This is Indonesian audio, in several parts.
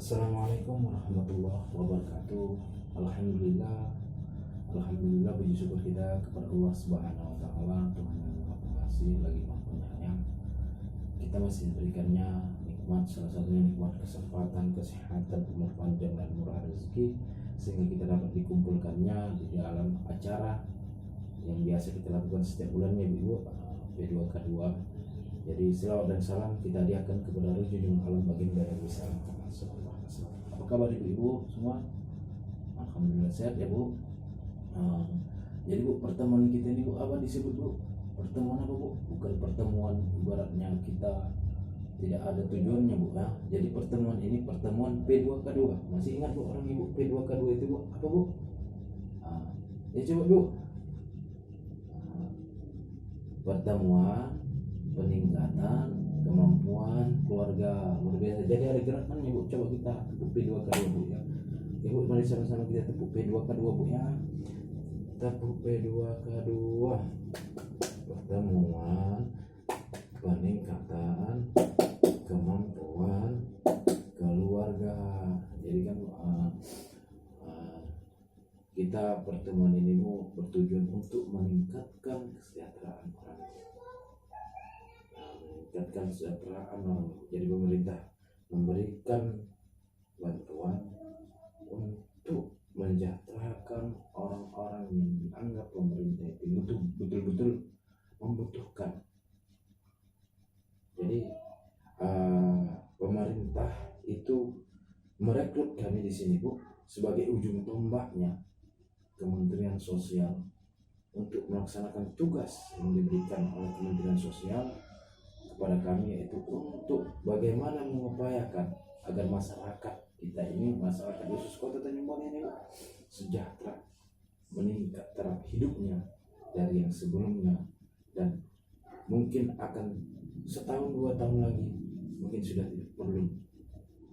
Assalamualaikum warahmatullahi wabarakatuh. Alhamdulillah, Alhamdulillah, puji syukur kita kepada Allah Subhanahu wa Ta'ala, Tuhan yang Maha Pengasih lagi Maha Penyayang. Kita masih diberikannya nikmat, salah satunya nikmat kesempatan, kesehatan, umur panjang dan murah rezeki, sehingga kita dapat dikumpulkannya di dalam acara yang biasa kita lakukan setiap bulannya, Ibu, P2K2. Jadi selawat dan salam kita hadiahkan kepada Rasulullah alam baginda Nabi sallallahu alaihi wasallam. Apa kabar ibu-ibu semua? Alhamdulillah sehat ya Bu. Jadi Bu, pertemuan kita ini Bu, apa disebut Bu? Pertemuan apa Bu? Bukan pertemuan ibaratnya kita tidak ada tujuannya Bu ya. Jadi pertemuan ini pertemuan P2K2. Masih ingat Bu orang Ibu P2K2 itu Bu? Apa Bu? Ya coba Bu. Pertemuan peningkatan kemampuan keluarga luar biasa. Jadi ada gerakannya Bu, coba kita tepuk P2K2 Bu ya. Ya Bu, mari sama-sama kita tepuk P2K2 Bu ya. Tepuk P2K2. Pertemuan peningkatan kemampuan keluarga. Jadi kan kita pertemuan ini Bu bertujuan untuk meningkatkan kesejahteraan orang. Meningkatkan kesejahteraan orang. Jadi pemerintah memberikan bantuan untuk mensejahterakan orang-orang yang dianggap pemerintah itu betul-betul membutuhkan. Jadi pemerintah itu merekrut kami di sini Bu sebagai ujung tombaknya Kementerian Sosial untuk melaksanakan tugas yang diberikan oleh Kementerian Sosial kepada kami, yaitu untuk bagaimana mengupayakan agar masyarakat kita ini, masyarakat khusus Kota Tanjung Balai ini sejahtera, meningkat taraf hidupnya dari yang sebelumnya, dan mungkin akan setahun 2 tahun lagi mungkin sudah tidak perlu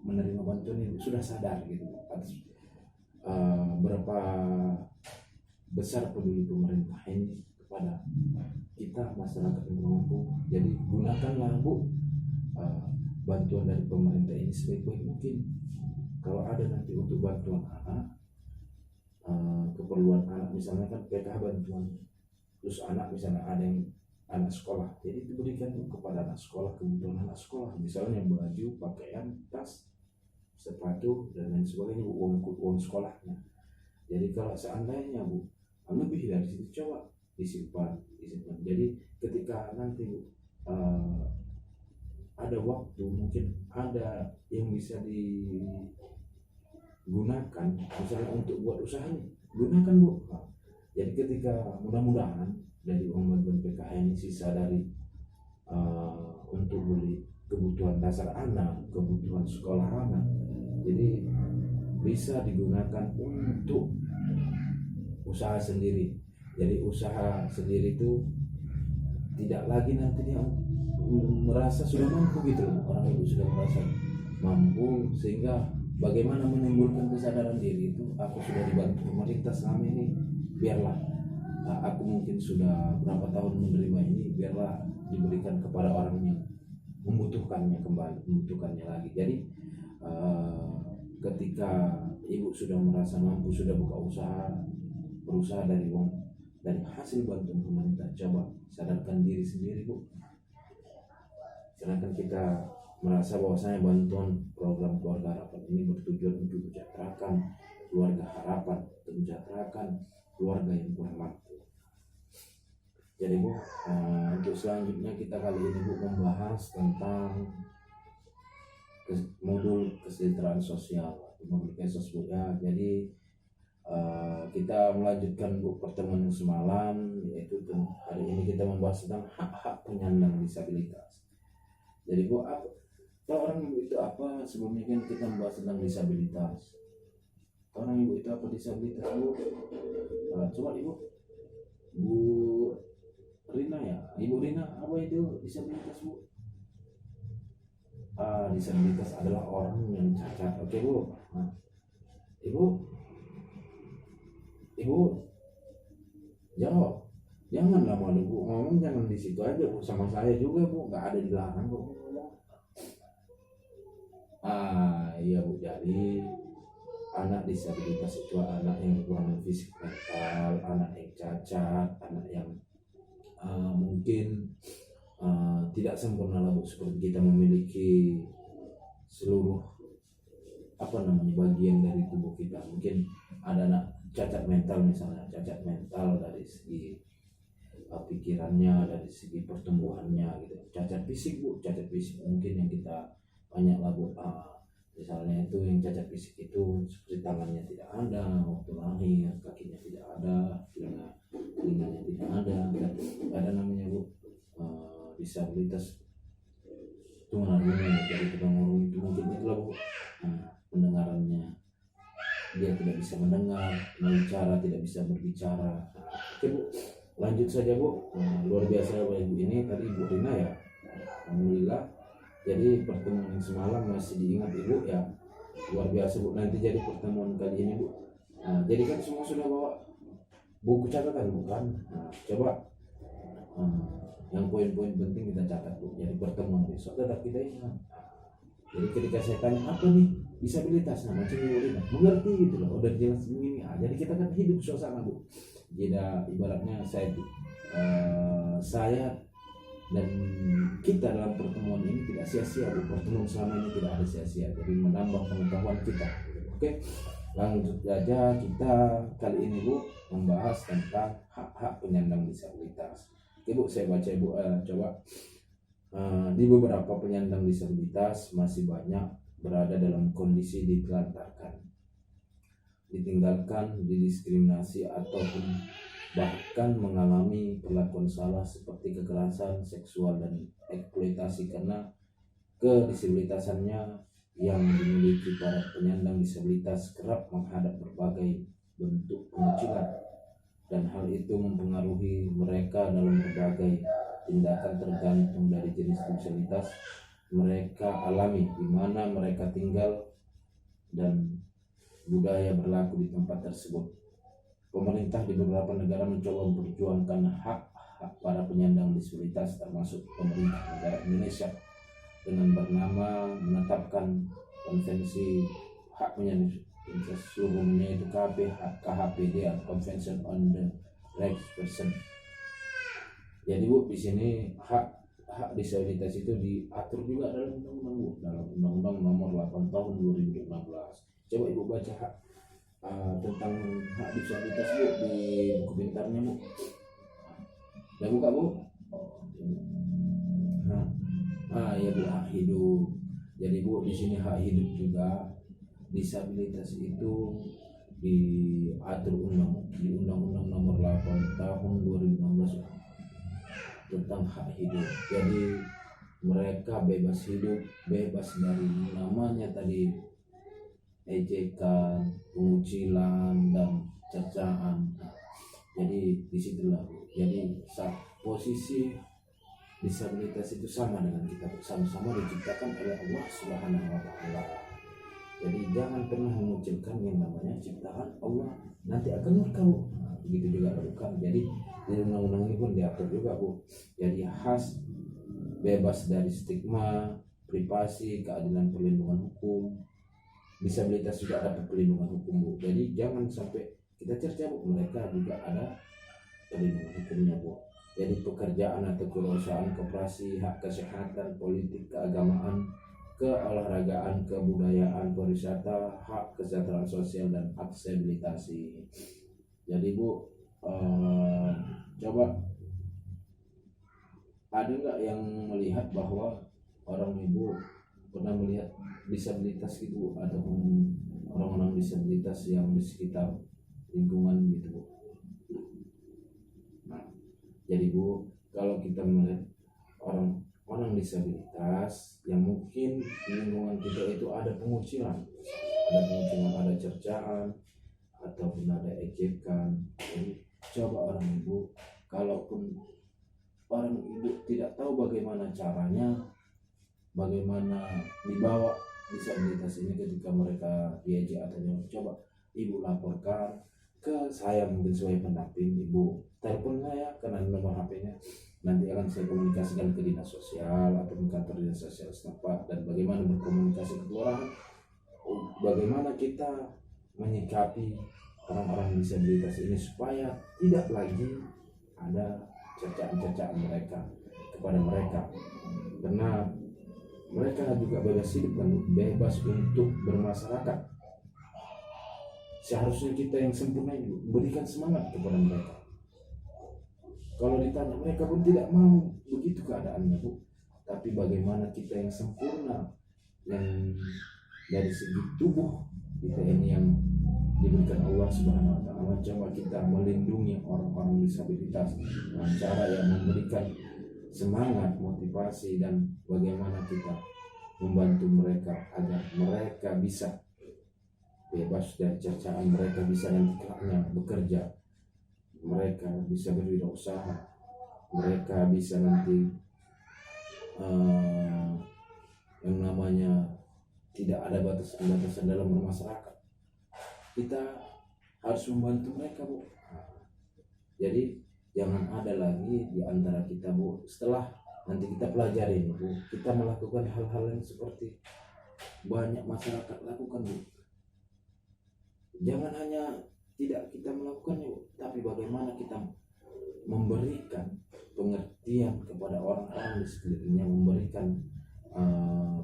menerima bantuan ini, sudah sadar gitu atas berapa besar peduli pemerintah ini kepada kita masyarakat yang mampu. Jadi gunakanlah Bu bantuan dari pemerintah ini sebaik-baik mungkin. Kalau ada nanti untuk bantuan anak, keperluan anak misalnya kan PKH bantuan, terus anak misalnya ada yang anak sekolah, jadi diberikan kepada anak sekolah, kebutuhan anak sekolah misalnya baju, pakaian, tas, sepatu dan lain sebagainya Bu, uang sekolahnya. Jadi kalau seandainya Bu lebih dari situ, coba disimpan. Jadi ketika nanti ada waktu, mungkin ada yang bisa digunakan misalnya untuk buat usaha nih, gunakan Bu. Jadi ketika mudah-mudahan dari uang bantuan PKH ini sisa dari untuk beli kebutuhan dasar anak, kebutuhan sekolah anak, jadi bisa digunakan untuk usaha sendiri. Jadi usaha sendiri itu tidak lagi nanti dia merasa sudah mampu gitu. Orang itu sudah merasa mampu, sehingga bagaimana menimbulkan kesadaran diri itu, aku sudah dibantu pemerintah selama ini, biarlah aku mungkin sudah berapa tahun menerima ini, biarlah diberikan kepada orang yang membutuhkannya kembali, membutuhkannya lagi. Jadi ketika ibu sudah merasa mampu, sudah buka usaha, berusaha dari hasil bantuan pemerintah, coba sadarkan diri sendiri Bu. Sedangkan kita merasa bahwasanya bantuan program keluarga harapan ini bertujuan untuk mensejahterakan keluarga harapan, untuk mensejahterakan keluarga yang kurang mampu. Jadi Bu, untuk selanjutnya kita kali ini Bu membahas tentang modul kesejahteraan sosial, modul kesos Bu ya. Jadi kita melanjutkan Bu pertemuan yang semalam, yaitu hari ini kita membahas tentang hak-hak penyandang disabilitas. Jadi Bu, apa orang Ibu itu apa? Sebelumnya kan kita membahas tentang disabilitas. Orang Ibu itu apa disabilitas Bu? Coba Ibu, Bu Rina ya, Ibu Rina, apa itu disabilitas Bu? Disabilitas adalah orang yang cacat. Oke Bu. Ibu jawab. Janganlah malu Bu, ngomong jangan di situ aja Bu, sama saya juga Bu, nggak ada dilarang Bu ngomong. Iya Bu, jadi anak disabilitas itu anak yang kekurangan fisik mental, anak yang cacat, anak yang mungkin tidak sempurna lah Bu, seperti kita memiliki seluruh bagian dari tubuh kita. Mungkin ada anak cacat mental, misalnya cacat mental dari segi pikirannya, dari segi pertumbuhannya gitu. Cacat fisik Bu, cacat fisik mungkin yang kita banyak lah Bu, misalnya itu yang cacat fisik itu seperti tangannya tidak ada waktu lahir, kakinya tidak ada, telinganya tidak ada, dan ada namanya Bu disabilitas tunarungu. Jadi tunarungu itu mungkin itulah Bu, pendengarannya dia tidak bisa mendengar, berbicara tidak bisa berbicara. Oke Bu, lanjut saja Bu. Luar biasa Bapak Ibu, ini tadi Bu Rina ya, alhamdulillah. Jadi pertemuan yang semalam masih diingat Ibu ya, luar biasa Bu. Nanti jadi pertemuan kali ini Bu, jadi kan semua sudah bawa buku catatan bukan? Coba yang poin-poin penting kita catat Bu. Jadi pertemuan besok tetap kita ingat. Jadi ketika saya tanya apa nih disabilitas, macam Bu Rina mengerti gitu loh, udah jelas begini. Jadi kita kan hidup suasana Bu. Jadi ibaratnya saya dan kita dalam pertemuan ini tidak sia-sia Bu. Pertemuan selama ini tidak ada sia-sia, jadi menambah pengetahuan kita. Oke, lanjut saja kita kali ini Bu, membahas tentang hak-hak penyandang disabilitas. Oke Bu, saya baca Bu, coba. Di beberapa penyandang disabilitas masih banyak berada dalam kondisi ditelantarkan, ditinggalkan, didiskriminasi, ataupun bahkan mengalami perlakuan salah seperti kekerasan seksual dan eksploitasi karena kedisabilitasannya. Yang dimiliki para penyandang disabilitas kerap menghadap berbagai bentuk pengecilan, dan hal itu mempengaruhi mereka dalam berbagai tindakan tergantung dari jenis disabilitas mereka alami, di mana mereka tinggal, dan budaya berlaku di tempat tersebut. Pemerintah di beberapa negara mencoba memperjuangkan hak-hak para penyandang disabilitas, termasuk pemerintah negara Indonesia dengan bernama menetapkan Konvensi Hak Penyandang Disabilitas seluruhnya, itu KHPD atau Convention on the Rights Person. Jadi Bu, di sini hak disabilitas itu diatur juga dalam undang-undang Bu, dalam Undang-Undang Nomor 8 Tahun 2016. Coba Ibu baca tentang hak disabilitas Bu di buku pintarnya Bu. Udah buka Bu? Ya Bu, hak hidup. Jadi Bu, di sini hak hidup juga. Disabilitas itu diatur di Undang-Undang Nomor 8 Tahun 2016 tentang hak hidup. Jadi mereka bebas hidup, bebas dari namanya tadi ejekan, pengucilan, dan cercaan. Jadi disitulah. Jadi posisi disabilitas itu sama dengan kita, sama-sama diciptakan oleh Allah Subhanahu wa Ta'ala. Jadi jangan pernah mengucilkan yang namanya ciptaan Allah, nanti akan murka Bu. Begitu juga bukan. Jadi di undang-undang ini pun diatur juga Bu. Jadi khas bebas dari stigma, privasi, keadilan, perlindungan hukum. Disabilitas juga dapat perlindungan hukum Bu. Jadi jangan sampai kita cerca Bu, mereka juga ada perlindungan hukumnya Bu. Jadi pekerjaan atau kewirausahaan, koperasi, hak kesehatan, politik, keagamaan, keolahragaan, kebudayaan, pariwisata, hak kesejahteraan sosial, dan aksesibilitas. Jadi Bu, coba ada nggak yang melihat bahwa orang Ibu pernah melihat disabilitas gitu, ataupun orang-orang disabilitas yang di sekitar lingkungan gitu Bu? Jadi Bu, kalau kita melihat orang disabilitas yang mungkin di lingkungan kita itu ada pengucilan, ada cercaan, ataupun ada ejekan. Jadi coba orang Ibu, kalaupun orang Ibu tidak tahu bagaimana caranya, bagaimana dibawa disabilitas ini ketika mereka diejek atau coba Ibu laporkan ke saya, mungkin sebagai pendamping. Ibu telepon saya karena nomor HP-nya, nanti akan saya komunikasikan ke dinas sosial atau ke kantor dinas sosial setempat, dan bagaimana berkomunikasi ke kelurahan, bagaimana kita menyikapi orang-orang disabilitas ini supaya tidak lagi ada cercaan-cercaan mereka kepada mereka, karena mereka juga bebas hidup dan bebas untuk bermasyarakat. Seharusnya kita yang sempurna itu berikan semangat kepada mereka. Kalau ditanya, mereka pun tidak mau, begitu keadaannya, Bu. Tapi bagaimana kita yang sempurna, yang dari segi tubuh kita ini yang diberikan Allah Subhanahu wa taala, coba kita melindungi orang-orang disabilitas dengan cara yang memberikan semangat, motivasi, dan bagaimana kita membantu mereka agar mereka bisa bebas dari cercaan, mereka bisa nanti kelaknya bekerja, mereka bisa berwirausaha, mereka bisa nanti yang namanya tidak ada batasan-batasan dalam bermasyarakat. Kita harus membantu mereka, Bu. Jadi jangan ada lagi di antara kita, Bu, setelah nanti kita pelajari, Bu, kita melakukan hal-hal yang seperti banyak masyarakat lakukan, Bu. Jangan hanya tidak kita melakukannya, Bu, tapi bagaimana kita memberikan pengertian kepada orang-orang di sekelilingnya, memberikan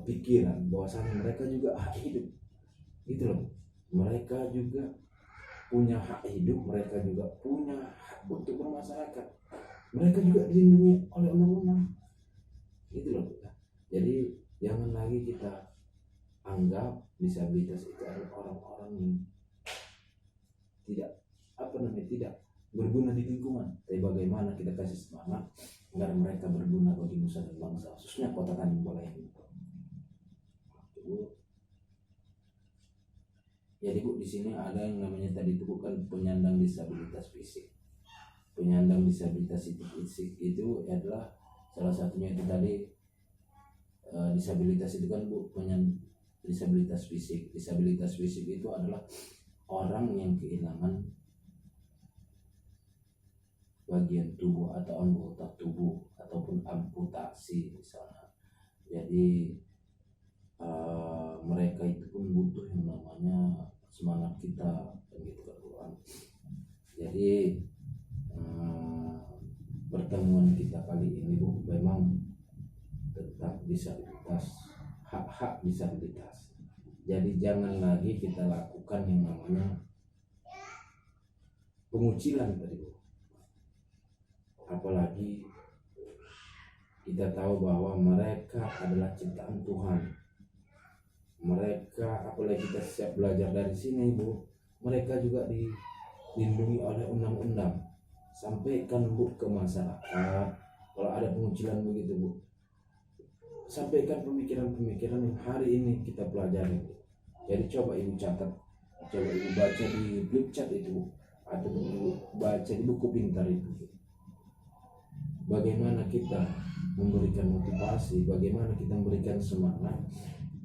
pikiran bahwasanya mereka juga hak hidup, gitu loh. Mereka juga punya hak hidup, mereka juga punya hak untuk bermasyarakat, mereka juga dilindungi oleh undang-undang, gitu loh. Jadi jangan lagi kita anggap disabilitas itu adalah orang-orang yang tidak berguna di lingkungan. Tapi bagaimana kita kasih semangat agar mereka berguna bagi nusa dan bangsa, khususnya Kota Tanjung Balai ini. Jadi, Bu, di sini ada yang namanya tadi itu bukan penyandang disabilitas fisik. Penyandang disabilitas fisik itu adalah salah satunya itu tadi disabilitas itu kan, Bu, disabilitas fisik. Disabilitas fisik itu adalah orang yang kehilangan bagian tubuh atau anggota tubuh ataupun amputasi misalnya. Jadi mereka itu pun butuh yang namanya semangat kita, begitu kan, Quran. Jadi pertemuan kita kali ini, Bu, memang tentang disabilitas, hak-hak disabilitas. Jadi jangan lagi kita lakukan yang namanya pengucilan tadi, Bu. Apalagi kita tahu bahwa mereka adalah ciptaan Tuhan. Mereka, apalagi kita siap belajar dari sini, Bu, mereka juga dilindungi oleh undang-undang. Sampaikan, Bu, ke masyarakat kalau ada pengucilan begitu, Bu. Sampaikan pemikiran-pemikiran yang hari ini kita pelajari, Bu. Jadi coba Ibu catat, coba Ibu baca di flip chat itu, Bu, atau Ibu baca di buku pintar itu. Bagaimana kita memberikan motivasi, bagaimana kita memberikan semangat,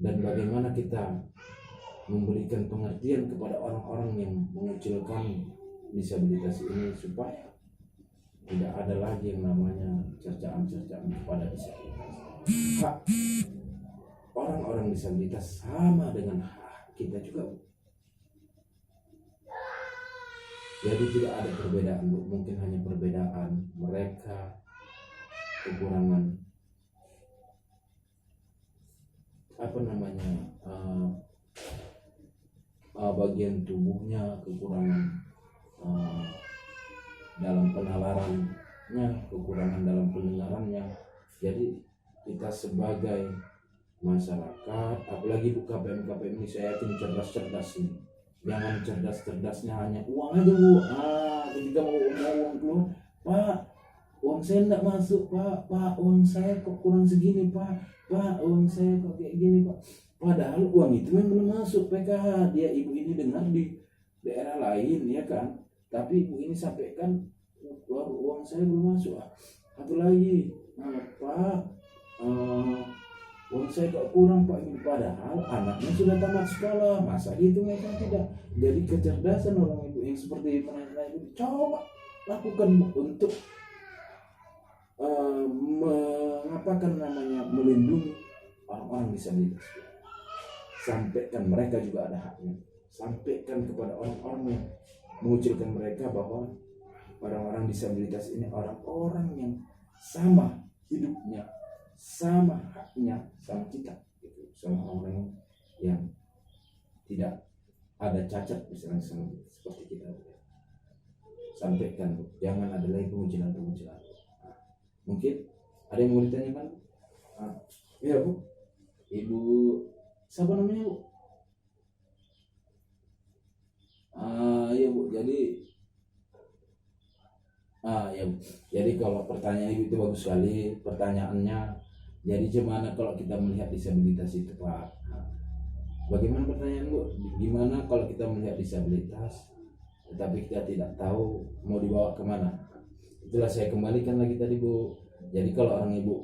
dan bagaimana kita memberikan pengertian kepada orang-orang yang mengucilkan disabilitas ini supaya tidak ada lagi yang namanya cercaan-cercaan kepada disabilitas. Hak orang-orang disabilitas sama dengan hak kita juga. Jadi tidak ada perbedaan, Bu. Mungkin hanya perbedaan mereka kekurangan bagian tubuhnya, kekurangan dalam penalarannya, kekurangan dalam pendengarannya. Jadi kita sebagai masyarakat, apalagi Bu KPM ini, saya yakin cerdas-cerdas ini. Jangan cerdas-cerdasnya hanya uang aja, Bu. Ketika mau uang keluar, Pak, uang saya enggak masuk, Pak, uang saya kok kurang segini, Pak, uang saya kok kayak gini, Pak. Padahal uang itu memang belum masuk PKH. Dia ibu ini dengar di daerah lain, ya kan, tapi ibu ini sampaikan uang saya belum masuk. Satu lagi, Pak, uang saya kok kurang, Pak. Padahal anaknya sudah tamat sekolah. Masa gitu mereka tidak? Jadi kecerdasan orang ibu yang seperti penanya itu, coba lakukan untuk apakah namanya melindungi orang-orang disabilitas. Sampaikan mereka juga ada haknya. Sampaikan kepada orang-orang yang mengucilkan mereka bahwa orang-orang disabilitas ini orang-orang yang sama hidupnya, sama haknya sama kita, gitu. Sama orang yang tidak ada cacat misalnya seperti kita. Sampaikan, jangan ada lagi pengucilan. Mungkin ada yang mau ditanyakan? Iya Bu, Ibu siapa namanya Bu? Iya Bu, jadi ya Bu. Jadi kalau pertanyaan Ibu itu bagus sekali pertanyaannya. Jadi gimana kalau kita melihat disabilitas itu Pak? Bagaimana pertanyaan Bu? Gimana kalau kita melihat disabilitas tetapi kita tidak tahu mau dibawa kemana? Itulah saya kembalikan lagi tadi Bu. Jadi kalau orang Ibu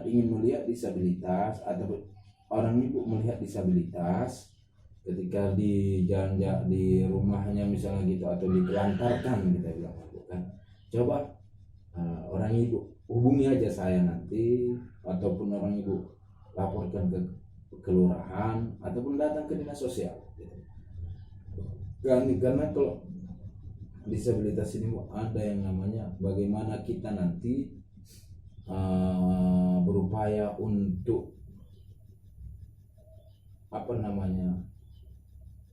ingin melihat disabilitas atau orang Ibu melihat disabilitas ketika di jalan di rumahnya misalnya gitu atau ditelantarkan kita bilang kan, coba orang Ibu hubungi aja saya nanti, ataupun orang Ibu laporkan ke kelurahan ataupun datang ke dinas sosial gitu. Karena kalau disabilitas ini ada yang namanya bagaimana kita nanti berupaya untuk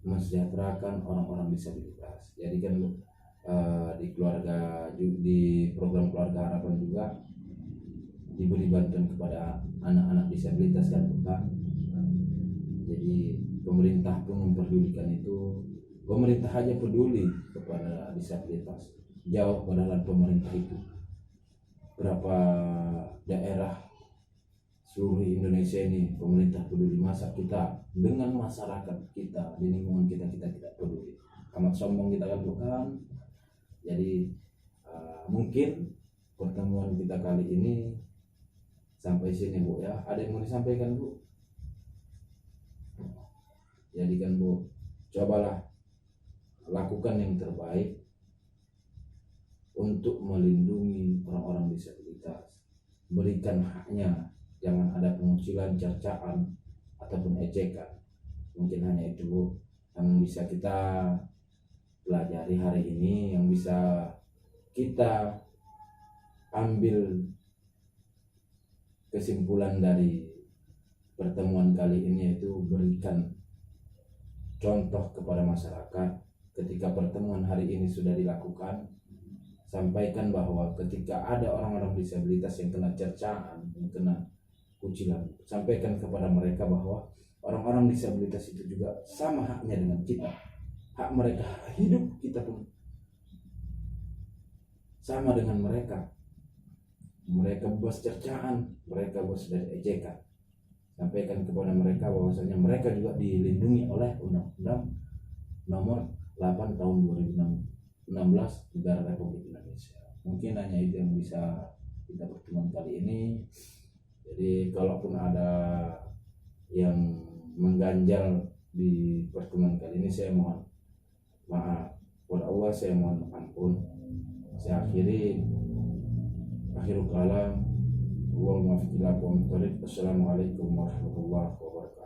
mensejahterakan orang-orang disabilitas. Jadi kan di program keluarga harapan juga diberi bantuan kepada anak-anak disabilitas kan Pak. Jadi pemerintah pun memperdulikan itu. Pemerintah aja peduli kepada disabilitas. Jauh padahal pemerintah itu. Berapa daerah seluruh Indonesia ini pemerintah peduli, masa kita dengan masyarakat kita di lingkungan kita tidak peduli. Amat sombong kita kan bukan. Jadi mungkin pertemuan kita kali ini sampai sini Bu ya. Ada yang mau disampaikan Bu? Jadi kan Bu, cobalah lakukan yang terbaik untuk melindungi orang-orang disabilitas. Berikan haknya, jangan ada pengucilan, cercaan ataupun ejekan. Mungkin hanya itu Bu yang bisa kita pelajari hari ini, yang bisa kita ambil kesimpulan dari pertemuan kali ini, yaitu berikan contoh kepada masyarakat. Ketika pertemuan hari ini sudah dilakukan, sampaikan bahwa ketika ada orang-orang disabilitas yang kena cercaan, yang kena kucilan, sampaikan kepada mereka bahwa orang-orang disabilitas itu juga sama haknya dengan kita. Hak mereka hidup, kita pun sama dengan mereka. Mereka bebas cercaan, mereka bebas dari ejekan. Sampaikan kepada mereka bahwasanya mereka juga dilindungi oleh Undang-Undang Nomor 8 tahun 2016 Negara Republik Indonesia. Mungkin hanya itu yang bisa kita pertemuan kali ini. Jadi kalaupun ada yang mengganjal di pertemuan kali ini, saya mohon maaf kepada Allah, saya mohon ampun. Saya akhirul kalam. Wassalamualaikum warahmatullahi wabarakatuh.